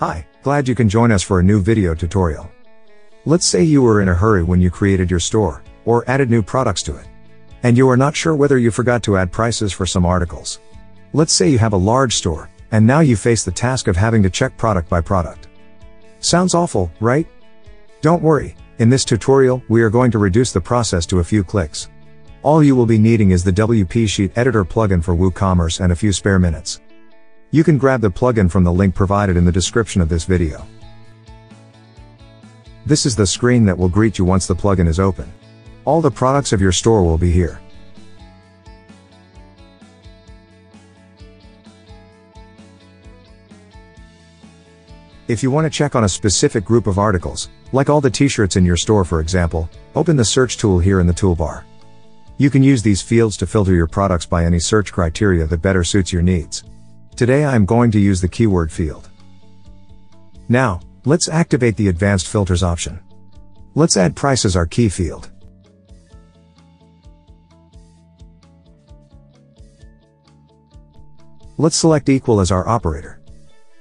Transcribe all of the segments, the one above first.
Hi, glad you can join us for a new video tutorial. Let's say you were in a hurry when you created your store, or added new products to it. And you are not sure whether you forgot to add prices for some articles. Let's say you have a large store, and now you face the task of having to check product by product. Sounds awful, right? Don't worry, in this tutorial, we are going to reduce the process to a few clicks. All you will be needing is the WP Sheet Editor plugin for WooCommerce and a few spare minutes. You can grab the plugin from the link provided in the description of this video. This is the screen that will greet you once the plugin is open. All the products of your store will be here. If you want to check on a specific group of articles, like all the t-shirts in your store for example, open the search tool here in the toolbar. You can use these fields to filter your products by any search criteria that better suits your needs. Today I am going to use the keyword field. Now, let's activate the advanced filters option. Let's add price as our key field. Let's select equal as our operator.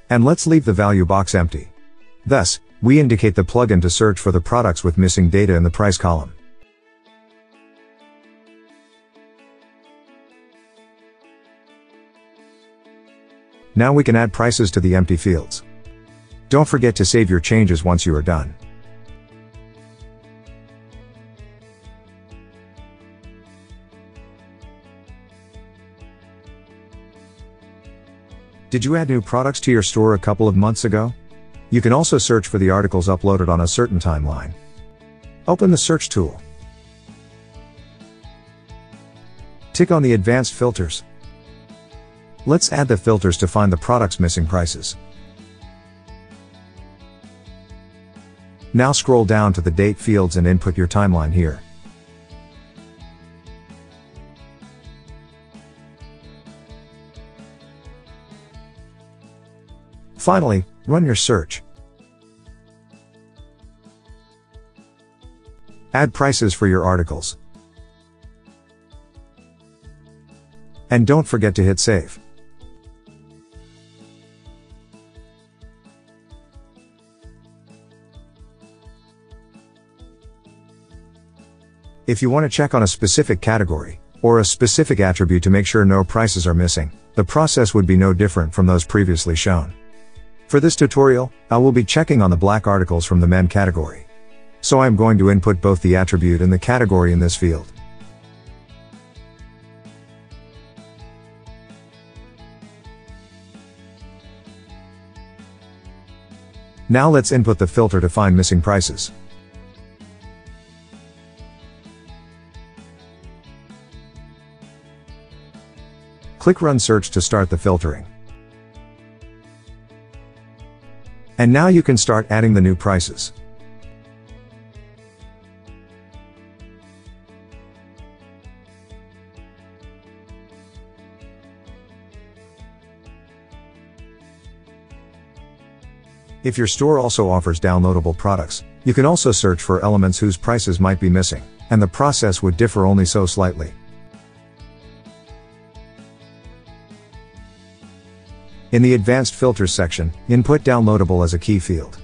And let's leave the value box empty. Thus, we indicate the plugin to search for the products with missing data in the price column. Now we can add prices to the empty fields. Don't forget to save your changes once you are done. Did you add new products to your store a couple of months ago? You can also search for the articles uploaded on a certain timeline. Open the search tool. Tick on the advanced filters. Let's add the filters to find the product's missing prices. Now scroll down to the date fields and input your timeline here. Finally, run your search. Add prices for your articles. And don't forget to hit save. If you want to check on a specific category, or a specific attribute to make sure no prices are missing, the process would be no different from those previously shown. For this tutorial, I will be checking on the black articles from the men category. So I am going to input both the attribute and the category in this field. Now let's input the filter to find missing prices. Click Run Search to start the filtering. And now you can start adding the new prices. If your store also offers downloadable products, you can also search for elements whose prices might be missing, and the process would differ only so slightly. In the Advanced Filters section, input downloadable as a key field.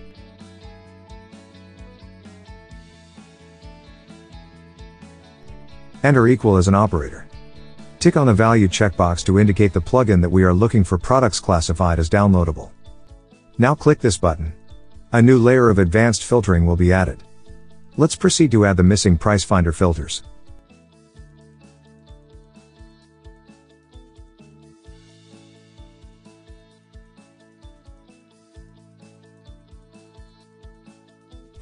Enter equal as an operator. Tick on the value checkbox to indicate the plugin that we are looking for products classified as downloadable. Now click this button. A new layer of advanced filtering will be added. Let's proceed to add the missing price finder filters.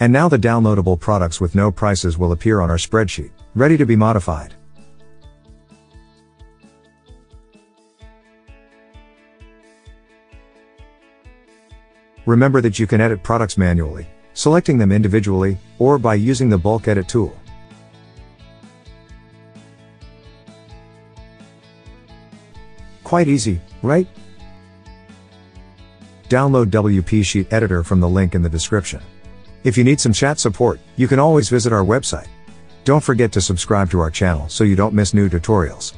And now the downloadable products with no prices will appear on our spreadsheet, ready to be modified. Remember that you can edit products manually, selecting them individually, or by using the bulk edit tool. Quite easy, right? Download WP Sheet Editor from the link in the description. If you need some chat support, you can always visit our website. Don't forget to subscribe to our channel so you don't miss new tutorials.